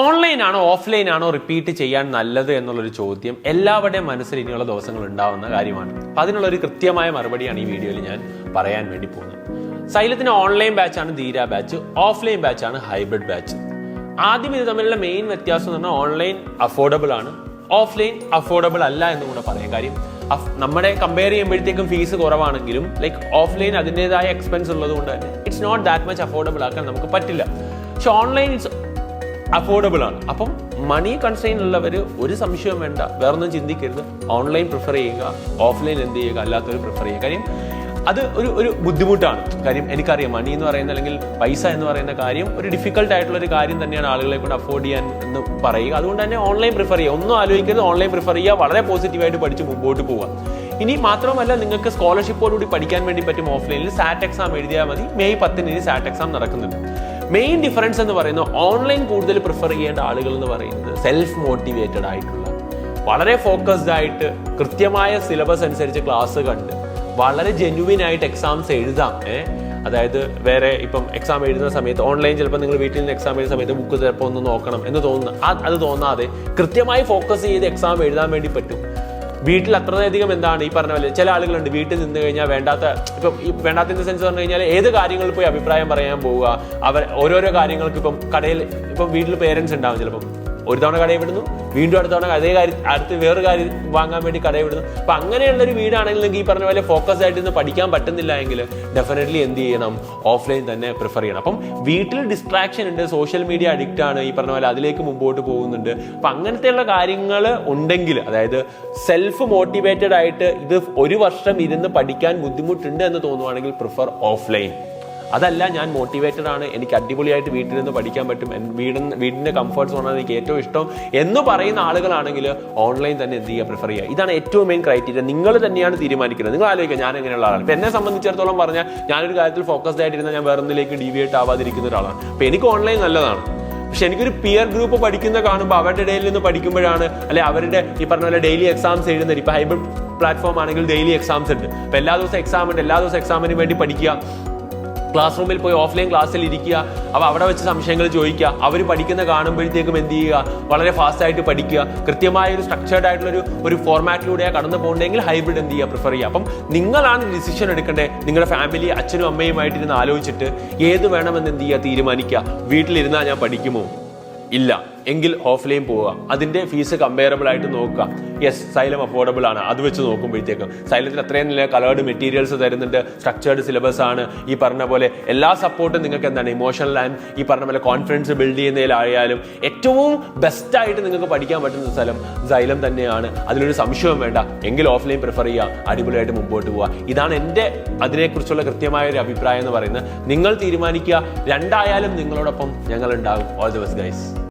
Online ആണോ offline ആണോ repeat ചെയ്യാൻ നല്ലത് എന്നുള്ളൊരു ചോദ്യം എല്ലാവരുടെയും മനസ്സിൽ ഇനിയുള്ള ദിവസങ്ങൾ ഉണ്ടാവുന്ന കാര്യമാണ്. അപ്പൊ അതിനുള്ള ഒരു കൃത്യമായ മറുപടിയാണ് ഈ വീഡിയോയിൽ ഞാൻ പറയാൻ വേണ്ടി പോകുന്നത്. സൈലത്തിന് ഓൺലൈൻ ബാച്ചാണ് ധീര ബാച്ച്, ഓഫ്ലൈൻ ബാച്ചാണ് ഹൈബ്രിഡ് ബാച്ച്. ആദ്യം ഇത് തമ്മിലുള്ള മെയിൻ വ്യത്യാസം എന്ന് പറഞ്ഞാൽ ഓൺലൈൻ അഫോർഡബിൾ ആണ്, ഓഫ്ലൈൻ അഫോർഡബിൾ അല്ല എന്ന് കൂടെ പറയാം. കാര്യം നമ്മുടെ കമ്പയർ ചെയ്യുമ്പോഴത്തേക്കും ഫീസ് കുറവാണെങ്കിലും ലൈക്ക് ഓഫ്ലൈൻ അതിൻ്റെതായ എക്സ്പെൻസ് ഉള്ളത് കൊണ്ട് തന്നെ it's not that much affordable ആക്കാൻ നമുക്ക് പറ്റില്ല. പക്ഷെ ഓൺലൈൻ ഇറ്റ്സ് അഫോർഡബിൾ ആണ്. അപ്പം മണി കൺസ്ട്രെയിൻ ഉള്ളവർ ഒരു സംശയവും വേണ്ട, വേറൊന്നും ചിന്തിക്കരുത്. ഓൺലൈൻ പ്രിഫർ ചെയ്യുക, ഓഫ്ലൈൻ എന്ത് ചെയ്യുക, അല്ലാത്തവർ പ്രിഫർ ചെയ്യുക. കാര്യം അത് ഒരു ബുദ്ധിമുട്ടാണ്. കാര്യം എനിക്കറിയാം മണി എന്ന് പറയുന്ന അല്ലെങ്കിൽ പൈസ എന്ന് പറയുന്ന കാര്യം ഒരു ഡിഫിക്കൽട്ട് ആയിട്ടുള്ള ഒരു കാര്യം തന്നെയാണ് ആളുകളെ കൊണ്ട് അഫോർഡ് ചെയ്യാൻ എന്ന് പറയുക. അതുകൊണ്ട് തന്നെ ഓൺലൈൻ പ്രിഫർ ചെയ്യുക, ഒന്നും ആലോചിക്കരുത്, ഓൺലൈൻ പ്രിഫർ ചെയ്യുക, വളരെ പോസിറ്റീവായിട്ട് പഠിച്ച് മുമ്പോട്ട് പോവുക. ഇനി മാത്രമല്ല നിങ്ങൾക്ക് സ്കോളർഷിപ്പോടുകൂടി പഠിക്കാൻ വേണ്ടി പറ്റും. ഓഫ്ലൈനിൽ സാറ്റ് എക്സാം എഴുതിയാൽ മതി. മെയ് 10 സാറ്റ് എക്സാം നടക്കുന്നുണ്ട്. മെയിൻ ഡിഫറൻസ് എന്ന് പറയുന്നത് ഓൺലൈൻ കൂടുതൽ പ്രിഫർ ചെയ്യേണ്ട ആളുകൾ എന്ന് പറയുന്നത് സെൽഫ് മോട്ടിവേറ്റഡ് ആയിട്ടുള്ള, വളരെ ഫോക്കസ്ഡ് ആയിട്ട് കൃത്യമായ സിലബസ് അനുസരിച്ച് ക്ലാസ് കണ്ട് വളരെ ജെന്യുവിൻ ആയിട്ട് എക്സാംസ് എഴുതാം. അതായത് വേറെ ഇപ്പം എക്സാം എഴുതുന്ന സമയത്ത് ഓൺലൈൻ ചിലപ്പോൾ നിങ്ങൾ വീട്ടിൽ നിന്ന് എക്സാം എഴുതുന്ന സമയത്ത് ബുക്ക് ചിലപ്പോൾ ഒന്ന് നോക്കണം എന്ന് അത് തോന്നാതെ കൃത്യമായി ഫോക്കസ് ചെയ്ത് എക്സാം എഴുതാൻ വേണ്ടി പറ്റും. വീട്ടിൽ അത്രയധികം എന്താണ് ഈ പറഞ്ഞ പോലെ ചില ആളുകളുണ്ട് വീട്ടിൽ നിന്ന് കഴിഞ്ഞാൽ വേണ്ടാത്ത ഇൻ ദ സെൻസ് പറഞ്ഞു കഴിഞ്ഞാൽ ഏത് കാര്യങ്ങളിൽ പോയി അഭിപ്രായം പറയാൻ പോവുക. ഓരോരോ കാര്യങ്ങൾക്ക് ഇപ്പം വീട്ടിൽ പേരൻസ് ഉണ്ടാവും, ചിലപ്പം ഒരു തവണ കടയിൽ വിടുന്നു, വീണ്ടും അടുത്ത തവണ അടുത്ത് വേറൊരു കാര്യം വാങ്ങാൻ വേണ്ടി കടയിൽ വിടുന്നു. അപ്പൊ അങ്ങനെയുള്ളൊരു വീടാണെങ്കിൽ നിങ്ങൾക്ക് ഈ പറഞ്ഞ പോലെ ഫോക്കസ് ആയിട്ട് ഇന്ന് പഠിക്കാൻ പറ്റുന്നില്ല എങ്കിൽ ഡെഫിനറ്റ്ലി എന്ത് ചെയ്യണം, ഓഫ്ലൈൻ തന്നെ പ്രിഫർ ചെയ്യണം. അപ്പം വീട്ടിൽ ഡിസ്ട്രാക്ഷൻ ഉണ്ട്, സോഷ്യൽ മീഡിയ അഡിക്റ്റ് ആണ്, ഈ പറഞ്ഞ പോലെ അതിലേക്ക് മുമ്പോട്ട് പോകുന്നുണ്ട്. അപ്പൊ അങ്ങനത്തെയുള്ള കാര്യങ്ങൾ ഉണ്ടെങ്കിൽ, അതായത് സെൽഫ് മോട്ടിവേറ്റഡ് ആയിട്ട് ഇത് ഒരു വർഷം ഇരുന്ന് പഠിക്കാൻ ബുദ്ധിമുട്ടുണ്ട് എന്ന് തോന്നുവാണെങ്കിൽ പ്രിഫർ ഓഫ്ലൈൻ. അതല്ല ഞാൻ മോട്ടിവേറ്റഡ് ആണ്, എനിക്ക് അടിപൊളിയായിട്ട് വീട്ടിൽ നിന്ന് പഠിക്കാൻ പറ്റും, വീടിന്റെ കംഫർട്ട് സോണാണ് എനിക്ക് ഏറ്റവും ഇഷ്ടം എന്ന് പറയുന്ന ആളുകളാണെങ്കിൽ ഓൺലൈൻ തന്നെ എന്ത് ചെയ്യുക, പ്രിഫർ ചെയ്യുക. ഇതാണ് ഏറ്റവും മെയിൻ ക്രൈറ്റീരിയ. നിങ്ങൾ തന്നെയാണ് തീരുമാനിക്കുന്നത്. നിങ്ങൾ ആലോചിക്കുക ഞാൻ എങ്ങനെയുള്ള ആളാണ്. ഇപ്പം എന്നെ സംബന്ധിച്ചിടത്തോളം പറഞ്ഞാൽ ഞാനൊരു കാര്യത്തിൽ ഫോക്കസ്ഡ് ആയിട്ടിരുന്ന ഞാൻ വേറെ ഒന്നിലേക്ക് ഡീവിയേറ്റ് ആവാതിരിക്കുന്ന ഒരാളാണ്. അപ്പം എനിക്ക് ഓൺലൈൻ നല്ലതാണ്. പക്ഷെ എനിക്കൊരു പിയർ ഗ്രൂപ്പ് പഠിക്കുന്ന കാണുമ്പോൾ അവരുടെ ഇടയിൽ നിന്ന് പഠിക്കുമ്പോഴാണ്, അല്ലെ അവരുടെ ഈ പറഞ്ഞ പോലെ ഡെയിലി എക്സാംസ് എഴുതുന്നത്. ഇപ്പം ഹൈബ്രിഡ് പ്ലാറ്റ്ഫോം ആണെങ്കിൽ ഡെയിലി എക്സാംസ് ഉണ്ട്. അപ്പം എല്ലാ ദിവസവും എക്സാം ഉണ്ട്, എല്ലാ ദിവസവും എക്സാമിന് വേണ്ടി പഠിക്കുക, ക്ലാസ് റൂമിൽ പോയി ഓഫ്ലൈൻ ക്ലാസ്സിൽ ഇരിക്കുക, അപ്പോൾ അവിടെ വെച്ച് സംശയങ്ങൾ ചോദിക്കുക, അവർ പഠിക്കുന്ന കാണുമ്പോഴത്തേക്കും എന്ത് ചെയ്യുക, വളരെ ഫാസ്റ്റ് ആയിട്ട് പഠിക്കുക, കൃത്യമായ ഒരു സ്ട്രക്ചേർഡ് ആയിട്ടുള്ള ഒരു ഫോർമാറ്റിലൂടെ കടന്നു പോകണമെങ്കിൽ ഹൈബ്രിഡ് എന്ത് ചെയ്യുക, പ്രിഫർ ചെയ്യുക. അപ്പം നിങ്ങളാണ് ഡിസിഷൻ എടുക്കേണ്ടത്. നിങ്ങളുടെ ഫാമിലി അച്ഛനും അമ്മയുമായിട്ടിരുന്ന് ആലോചിച്ചിട്ട് ഏത് വേണമെന്ന് എന്ത് ചെയ്യുക, തീരുമാനിക്കുക. വീട്ടിലിരുന്നാൽ ഞാൻ പഠിക്കുമോ, ഇല്ല എങ്കിൽ ഓഫ്ലൈൻ പോവുക, അതിന്റെ ഫീസ് കമ്പയറബിൾ ആയിട്ട് നോക്കുക. യെസ്, സൈലം അഫോർഡബിൾ ആണ്, അത് വെച്ച് നോക്കുമ്പോഴത്തേക്കും സൈലത്തിൽ അത്രയും നല്ല കളേർഡ് മെറ്റീരിയൽസ് തരുന്നുണ്ട്, സ്ട്രക്ചേർഡ് സിലബസ് ആണ്, ഈ പറഞ്ഞ പോലെ എല്ലാ സപ്പോർട്ടും നിങ്ങൾക്ക് എന്താണ് ഇമോഷണൽ ആൻഡ് ഈ പറഞ്ഞ പോലെ കോൺഫിഡൻസ് ബിൽഡ് ചെയ്യുന്നതിലായാലും ഏറ്റവും ബെസ്റ്റ് ആയിട്ട് നിങ്ങൾക്ക് പഠിക്കാൻ പറ്റുന്ന സ്ഥലം സൈലം തന്നെയാണ്. അതിലൊരു സംശയവും വേണ്ട. എങ്കിൽ ഓഫ്ലൈൻ പ്രിഫർ ചെയ്യുക, അടിപൊളിയായിട്ട് മുമ്പോട്ട് പോവുക. ഇതാണ് എൻ്റെ അതിനെക്കുറിച്ചുള്ള കൃത്യമായ ഒരു അഭിപ്രായം എന്ന് പറയുന്നത്. നിങ്ങൾ തീരുമാനിക്കുക. രണ്ടായാലും നിങ്ങളോടൊപ്പം ഞങ്ങൾ ഉണ്ടാകും. All the best guys.